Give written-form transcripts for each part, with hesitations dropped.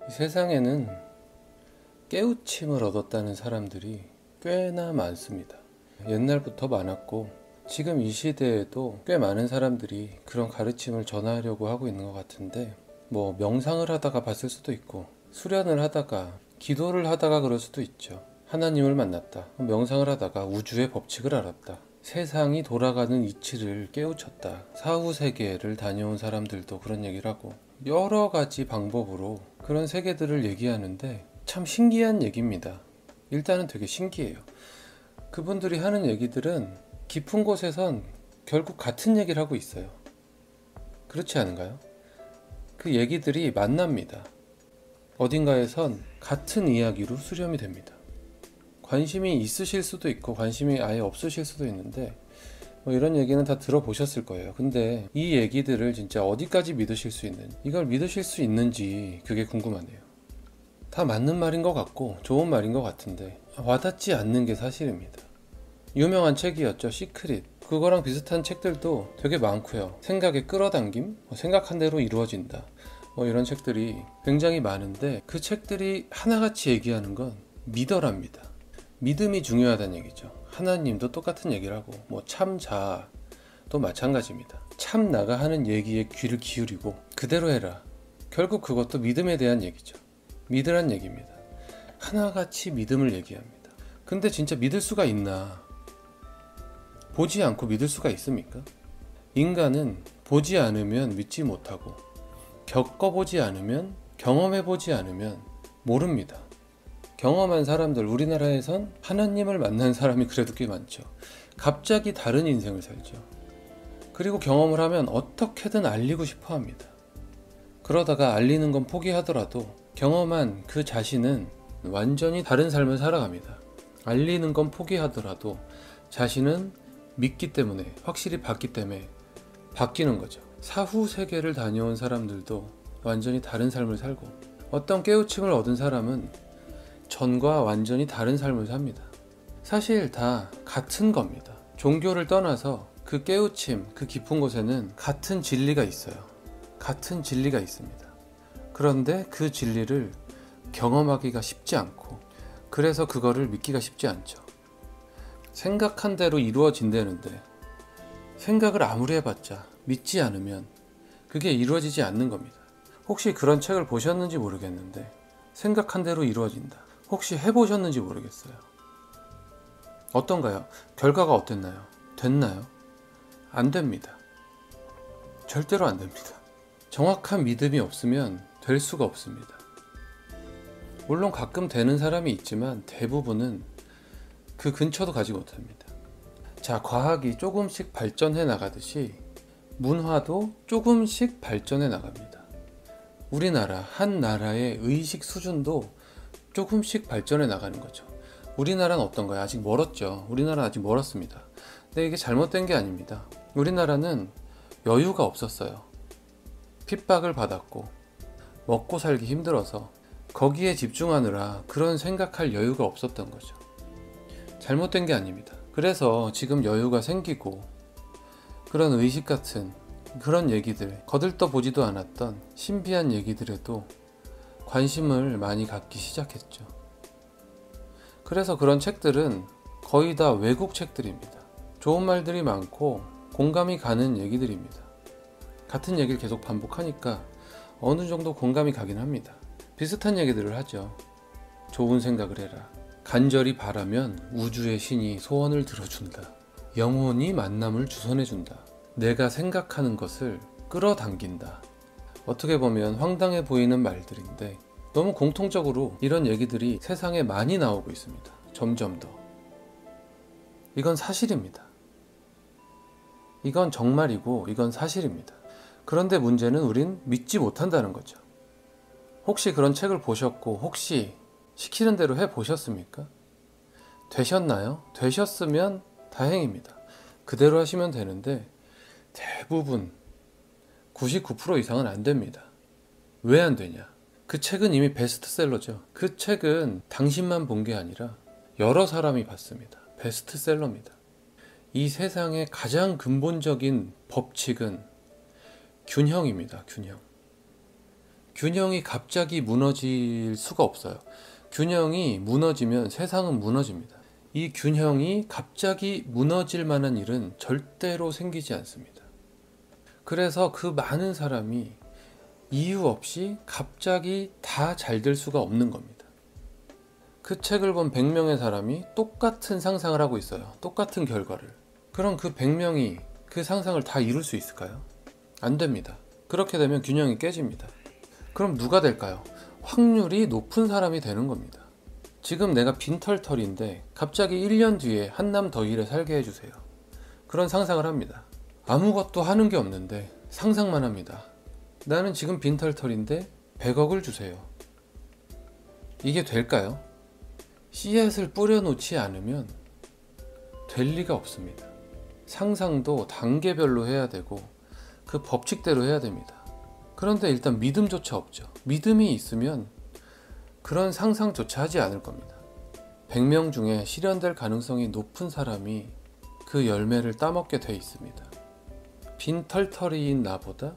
이 세상에는 깨우침을 얻었다는 사람들이 꽤나 많습니다. 옛날부터 많았고 지금 이 시대에도 꽤 많은 사람들이 그런 가르침을 전하려고 하고 있는 것 같은데, 뭐 명상을 하다가 봤을 수도 있고 수련을 하다가 기도를 하다가 그럴 수도 있죠. 하나님을 만났다, 명상을 하다가 우주의 법칙을 알았다, 세상이 돌아가는 이치를 깨우쳤다, 사후세계를 다녀온 사람들도 그런 얘기를 하고 여러 가지 방법으로 그런 세계들을 얘기하는데 참 신기한 얘기입니다. 일단은 되게 신기해요. 그분들이 하는 얘기들은 깊은 곳에선 결국 같은 얘기를 하고 있어요. 그렇지 않은가요? 그 얘기들이 만납니다. 어딘가에선 같은 이야기로 수렴이 됩니다. 관심이 있으실 수도 있고 관심이 아예 없으실 수도 있는데, 뭐 이런 얘기는 다 들어보셨을 거예요. 근데 이 얘기들을 진짜 어디까지 믿으실 수 있는, 이걸 믿으실 수 있는지 그게 궁금하네요. 다 맞는 말인 것 같고 좋은 말인 것 같은데 와닿지 않는 게 사실입니다. 유명한 책이었죠, 시크릿. 그거랑 비슷한 책들도 되게 많고요. 생각의 끌어당김, 생각한 대로 이루어진다, 이런 책들이 굉장히 많은데, 그 책들이 하나같이 얘기하는 건 믿어랍니다. 믿음이 중요하다는 얘기죠. 하나님도 똑같은 얘기를 하고, 참자도 마찬가지입니다. 참나가 하는 얘기에 귀를 기울이고 그대로 해라. 결국 그것도 믿음에 대한 얘기죠. 믿으란 얘기입니다. 하나같이 믿음을 얘기합니다. 근데 진짜 믿을 수가 있나? 보지 않고 믿을 수가 있습니까? 인간은 보지 않으면 믿지 못하고, 겪어보지 않으면, 경험해보지 않으면 모릅니다. 경험한 사람들, 우리나라에선 하나님을 만난 사람이 그래도 꽤 많죠. 갑자기 다른 인생을 살죠. 그리고 경험을 하면 어떻게든 알리고 싶어 합니다. 그러다가 알리는 건 포기하더라도 경험한 그 자신은 완전히 다른 삶을 살아갑니다. 알리는 건 포기하더라도 자신은 믿기 때문에, 확실히 봤기 때문에 바뀌는 거죠. 사후 세계를 다녀온 사람들도 완전히 다른 삶을 살고, 어떤 깨우침을 얻은 사람은 전과 완전히 다른 삶을 삽니다. 사실 다 같은 겁니다. 종교를 떠나서 그 깨우침, 그 깊은 곳에는 같은 진리가 있어요. 같은 진리가 있습니다. 그런데 그 진리를 경험하기가 쉽지 않고, 그래서 그거를 믿기가 쉽지 않죠. 생각한 대로 이루어진다는데 생각을 아무리 해봤자 믿지 않으면 그게 이루어지지 않는 겁니다. 혹시 그런 책을 보셨는지 모르겠는데, 생각한 대로 이루어진다, 혹시 해보셨는지 모르겠어요. 어떤가요? 결과가 어땠나요? 됐나요? 안 됩니다. 절대로 안 됩니다. 정확한 믿음이 없으면 될 수가 없습니다. 물론 가끔 되는 사람이 있지만 대부분은 그 근처도 가지 못합니다. 자, 과학이 조금씩 발전해 나가듯이 문화도 조금씩 발전해 나갑니다. 우리나라, 한 나라의 의식 수준도 조금씩 발전해 나가는 거죠. 우리나라는 어떤가요? 아직 멀었죠. 우리나라는 아직 멀었습니다. 근데 이게 잘못된 게 아닙니다. 우리나라는 여유가 없었어요. 핍박을 받았고 먹고 살기 힘들어서 거기에 집중하느라 그런 생각할 여유가 없었던 거죠. 잘못된 게 아닙니다. 그래서 지금 여유가 생기고 그런 의식 같은 그런 얘기들, 거들떠보지도 않았던 신비한 얘기들에도 관심을 많이 갖기 시작했죠. 그래서 그런 책들은 거의 다 외국 책들입니다. 좋은 말들이 많고 공감이 가는 얘기들입니다. 같은 얘기를 계속 반복하니까 어느 정도 공감이 가긴 합니다. 비슷한 얘기들을 하죠. 좋은 생각을 해라. 간절히 바라면 우주의 신이 소원을 들어준다. 영혼이 만남을 주선해준다. 내가 생각하는 것을 끌어당긴다. 어떻게 보면 황당해 보이는 말들인데 너무 공통적으로 이런 얘기들이 세상에 많이 나오고 있습니다. 점점 더. 이건 사실입니다. 이건 정말이고 이건 사실입니다. 그런데 문제는 우린 믿지 못한다는 거죠. 혹시 그런 책을 보셨고 혹시 시키는 대로 해보셨습니까? 되셨나요? 되셨으면 다행입니다. 그대로 하시면 되는데 대부분 99% 이상은 안 됩니다. 왜 안 되냐? 그 책은 이미 베스트셀러죠. 그 책은 당신만 본 게 아니라 여러 사람이 봤습니다. 베스트셀러입니다. 이 세상의 가장 근본적인 법칙은 균형입니다. 균형. 균형이 갑자기 무너질 수가 없어요. 균형이 무너지면 세상은 무너집니다. 이 균형이 갑자기 무너질 만한 일은 절대로 생기지 않습니다. 그래서 그 많은 사람이 이유 없이 갑자기 다 잘 될 수가 없는 겁니다. 그 책을 본 100명의 사람이 똑같은 상상을 하고 있어요. 똑같은 결과를. 그럼 그 100명이 그 상상을 다 이룰 수 있을까요? 안 됩니다. 그렇게 되면 균형이 깨집니다. 그럼 누가 될까요? 확률이 높은 사람이 되는 겁니다. 지금 내가 빈털털인데 갑자기 1년 뒤에 한남 더일에 살게 해주세요. 그런 상상을 합니다. 아무것도 하는 게 없는데 상상만 합니다. 나는 지금 빈털털인데 100억을 주세요. 이게 될까요? 씨앗을 뿌려놓지 않으면 될 리가 없습니다. 상상도 단계별로 해야 되고 그 법칙대로 해야 됩니다. 그런데 일단 믿음조차 없죠. 믿음이 있으면 그런 상상조차 하지 않을 겁니다. 100명 중에 실현될 가능성이 높은 사람이 그 열매를 따먹게 돼 있습니다. 빈털터리인 나보다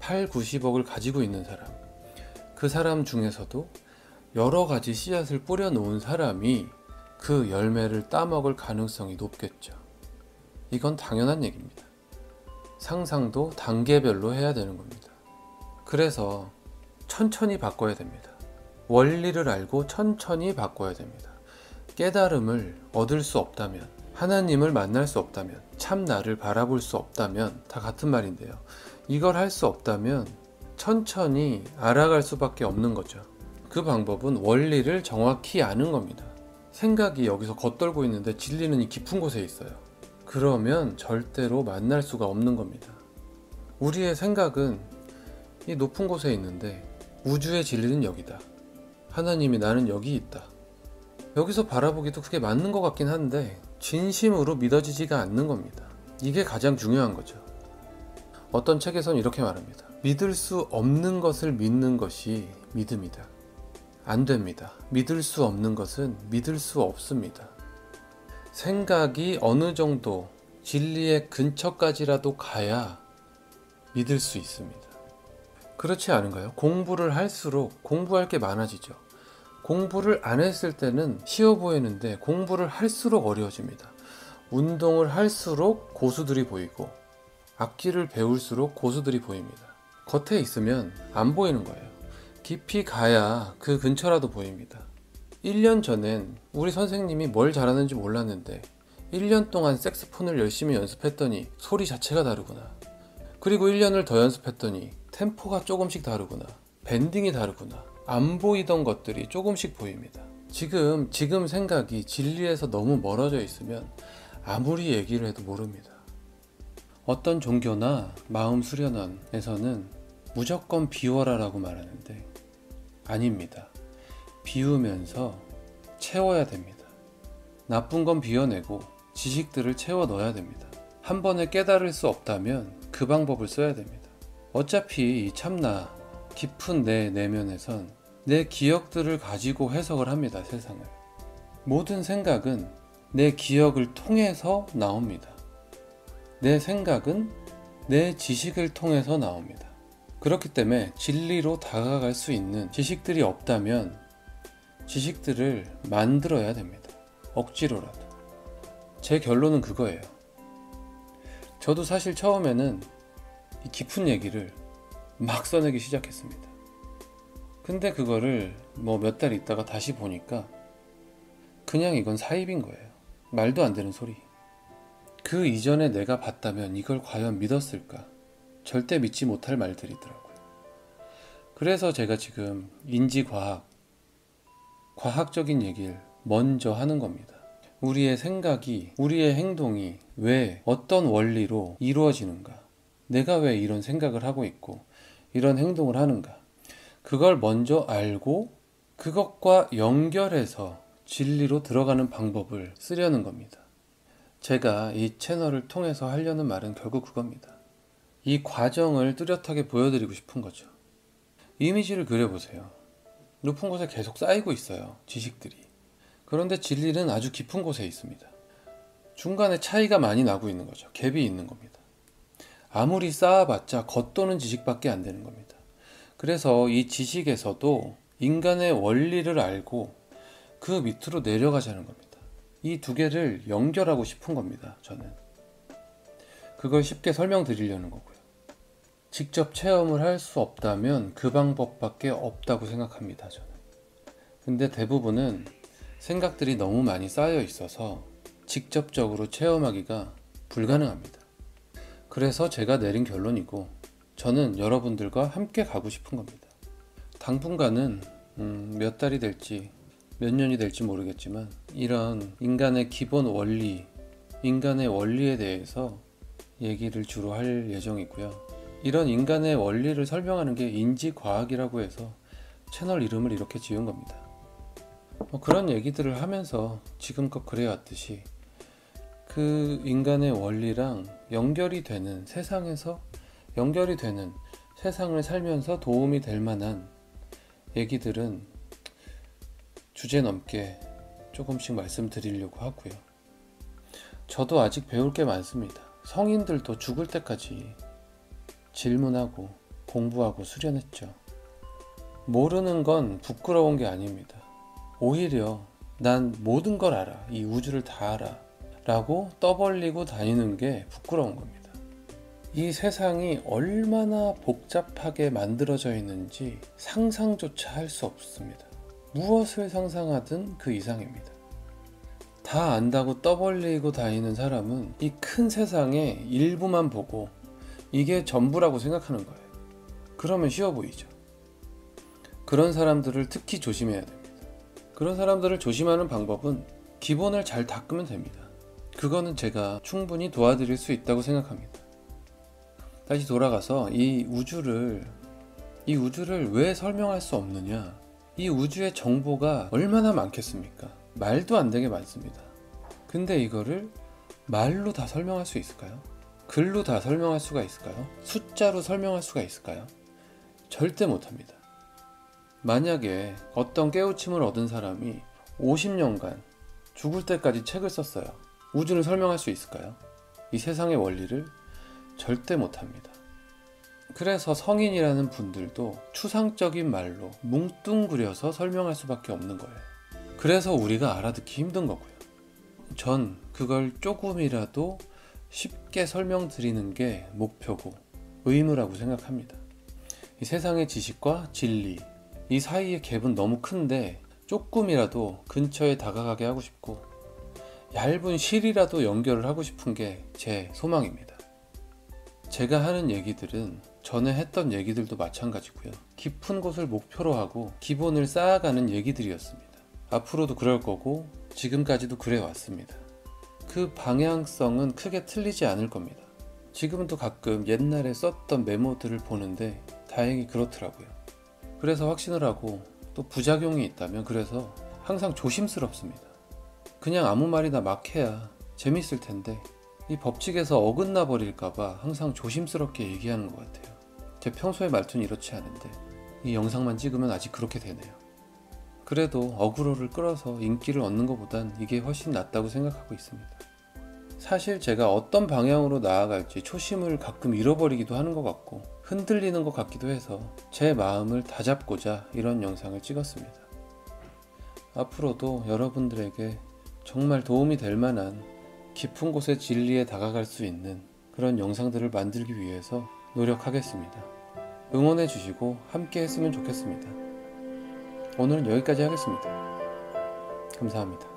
8, 90억을 가지고 있는 사람, 그 사람 중에서도 여러 가지 씨앗을 뿌려놓은 사람이 그 열매를 따먹을 가능성이 높겠죠. 이건 당연한 얘기입니다. 상상도 단계별로 해야 되는 겁니다. 그래서 천천히 바꿔야 됩니다. 원리를 알고 천천히 바꿔야 됩니다. 깨달음을 얻을 수 없다면, 하나님을 만날 수 없다면, 참 나를 바라볼 수 없다면 다 같은 말인데요. 이걸 할 수 없다면 천천히 알아갈 수밖에 없는 거죠. 그 방법은 원리를 정확히 아는 겁니다. 생각이 여기서 겉돌고 있는데 진리는 이 깊은 곳에 있어요. 그러면 절대로 만날 수가 없는 겁니다. 우리의 생각은 이 높은 곳에 있는데 우주의 진리는 여기다. 하나님이 나는 여기 있다. 여기서 바라보기도 그게 맞는 것 같긴 한데 진심으로 믿어지지가 않는 겁니다. 이게 가장 중요한 거죠. 어떤 책에서는 이렇게 말합니다. 믿을 수 없는 것을 믿는 것이 믿음이다. 안 됩니다. 믿을 수 없는 것은 믿을 수 없습니다. 생각이 어느 정도 진리의 근처까지라도 가야 믿을 수 있습니다. 그렇지 않은가요? 공부를 할수록 공부할 게 많아지죠. 공부를 안 했을 때는 쉬워 보이는데 공부를 할수록 어려워집니다. 운동을 할수록 고수들이 보이고 악기를 배울수록 고수들이 보입니다. 겉에 있으면 안 보이는 거예요. 깊이 가야 그 근처라도 보입니다. 1년 전엔 우리 선생님이 뭘 잘하는지 몰랐는데 1년 동안 색스폰을 열심히 연습했더니 소리 자체가 다르구나. 그리고 1년을 더 연습했더니 템포가 조금씩 다르구나. 밴딩이 다르구나. 안 보이던 것들이 조금씩 보입니다. 지금 생각이 진리에서 너무 멀어져 있으면 아무리 얘기를 해도 모릅니다. 어떤 종교나 마음 수련원에서는 무조건 비워라 라고 말하는데 아닙니다. 비우면서 채워야 됩니다. 나쁜 건 비워내고 지식들을 채워 넣어야 됩니다. 한 번에 깨달을 수 없다면 그 방법을 써야 됩니다. 어차피 이 참나 깊은 내 내면에선 내 기억들을 가지고 해석을 합니다. 세상을. 모든 생각은 내 기억을 통해서 나옵니다. 내 생각은 내 지식을 통해서 나옵니다. 그렇기 때문에 진리로 다가갈 수 있는 지식들이 없다면 지식들을 만들어야 됩니다. 억지로라도. 제 결론은 그거예요. 저도 사실 처음에는 이 깊은 얘기를 막 써내기 시작했습니다. 근데 그거를 몇 달 있다가 다시 보니까 그냥 이건 사입인 거예요. 말도 안 되는 소리. 그 이전에 내가 봤다면 이걸 과연 믿었을까? 절대 믿지 못할 말들이더라고요. 그래서 제가 지금 인지과학, 과학적인 얘기를 먼저 하는 겁니다. 우리의 생각이, 우리의 행동이 왜, 어떤 원리로 이루어지는가? 내가 왜 이런 생각을 하고 있고 이런 행동을 하는가? 그걸 먼저 알고 그것과 연결해서 진리로 들어가는 방법을 쓰려는 겁니다. 제가 이 채널을 통해서 하려는 말은 결국 그겁니다. 이 과정을 뚜렷하게 보여드리고 싶은 거죠. 이미지를 그려보세요. 높은 곳에 계속 쌓이고 있어요. 지식들이. 그런데 진리는 아주 깊은 곳에 있습니다. 중간에 차이가 많이 나고 있는 거죠. 갭이 있는 겁니다. 아무리 쌓아봤자 겉도는 지식밖에 안 되는 겁니다. 그래서 이 지식에서도 인간의 원리를 알고 그 밑으로 내려가자는 겁니다. 이 두 개를 연결하고 싶은 겁니다. 저는 그걸 쉽게 설명드리려는 거고요. 직접 체험을 할 수 없다면 그 방법밖에 없다고 생각합니다. 저는. 근데 대부분은 생각들이 너무 많이 쌓여 있어서 직접적으로 체험하기가 불가능합니다. 그래서 제가 내린 결론이고, 저는 여러분들과 함께 가고 싶은 겁니다. 당분간은 몇 달이 될지 몇 년이 될지 모르겠지만, 이런 인간의 기본 원리, 인간의 원리에 대해서 얘기를 주로 할 예정이고요. 이런 인간의 원리를 설명하는 게 인지과학이라고 해서 채널 이름을 이렇게 지은 겁니다. 그런 얘기들을 하면서 지금껏 그래왔듯이 그 인간의 원리랑 연결이 되는, 세상에서 연결이 되는 세상을 살면서 도움이 될 만한 얘기들은 주제 넘게 조금씩 말씀드리려고 하고요. 저도 아직 배울 게 많습니다. 성인들도 죽을 때까지 질문하고 공부하고 수련했죠. 모르는 건 부끄러운 게 아닙니다. 오히려 난 모든 걸 알아, 이 우주를 다 알아 라고 떠벌리고 다니는 게 부끄러운 겁니다. 이 세상이 얼마나 복잡하게 만들어져 있는지 상상조차 할 수 없습니다. 무엇을 상상하든 그 이상입니다. 다 안다고 떠벌리고 다니는 사람은 이 큰 세상의 일부만 보고 이게 전부라고 생각하는 거예요. 그러면 쉬워 보이죠. 그런 사람들을 특히 조심해야 됩니다. 그런 사람들을 조심하는 방법은 기본을 잘 닦으면 됩니다. 그거는 제가 충분히 도와드릴 수 있다고 생각합니다. 다시 돌아가서 이 우주를 왜 설명할 수 없느냐? 이 우주의 정보가 얼마나 많겠습니까? 말도 안 되게 많습니다. 근데 이거를 말로 다 설명할 수 있을까요? 글로 다 설명할 수가 있을까요? 숫자로 설명할 수가 있을까요? 절대 못합니다. 만약에 어떤 깨우침을 얻은 사람이 50년간 죽을 때까지 책을 썼어요. 우주를 설명할 수 있을까요? 이 세상의 원리를 절대 못합니다. 그래서 성인이라는 분들도 추상적인 말로 뭉뚱그려서 설명할 수밖에 없는 거예요. 그래서 우리가 알아듣기 힘든 거고요. 전 그걸 조금이라도 쉽게 설명드리는 게 목표고 의무라고 생각합니다. 이 세상의 지식과 진리, 이 사이의 갭은 너무 큰데 조금이라도 근처에 다가가게 하고 싶고, 얇은 실이라도 연결을 하고 싶은 게 제 소망입니다. 제가 하는 얘기들은 전에 했던 얘기들도 마찬가지고요. 깊은 곳을 목표로 하고 기본을 쌓아가는 얘기들이었습니다. 앞으로도 그럴 거고 지금까지도 그래 왔습니다. 그 방향성은 크게 틀리지 않을 겁니다. 지금은 또 가끔 옛날에 썼던 메모들을 보는데 다행히 그렇더라고요. 그래서 확신을 하고, 또 부작용이 있다면 그래서 항상 조심스럽습니다. 그냥 아무 말이나 막 해야 재밌을 텐데 이 법칙에서 어긋나 버릴까봐 항상 조심스럽게 얘기하는 것 같아요. 제 평소의 말투는 이렇지 않은데 이 영상만 찍으면 아직 그렇게 되네요. 그래도 어그로를 끌어서 인기를 얻는 것보단 이게 훨씬 낫다고 생각하고 있습니다. 사실 제가 어떤 방향으로 나아갈지 초심을 가끔 잃어버리기도 하는 것 같고 흔들리는 것 같기도 해서 제 마음을 다잡고자 이런 영상을 찍었습니다. 앞으로도 여러분들에게 정말 도움이 될 만한 깊은 곳의 진리에 다가갈 수 있는 그런 영상들을 만들기 위해서 노력하겠습니다. 응원해 주시고 함께 했으면 좋겠습니다. 오늘은 여기까지 하겠습니다. 감사합니다.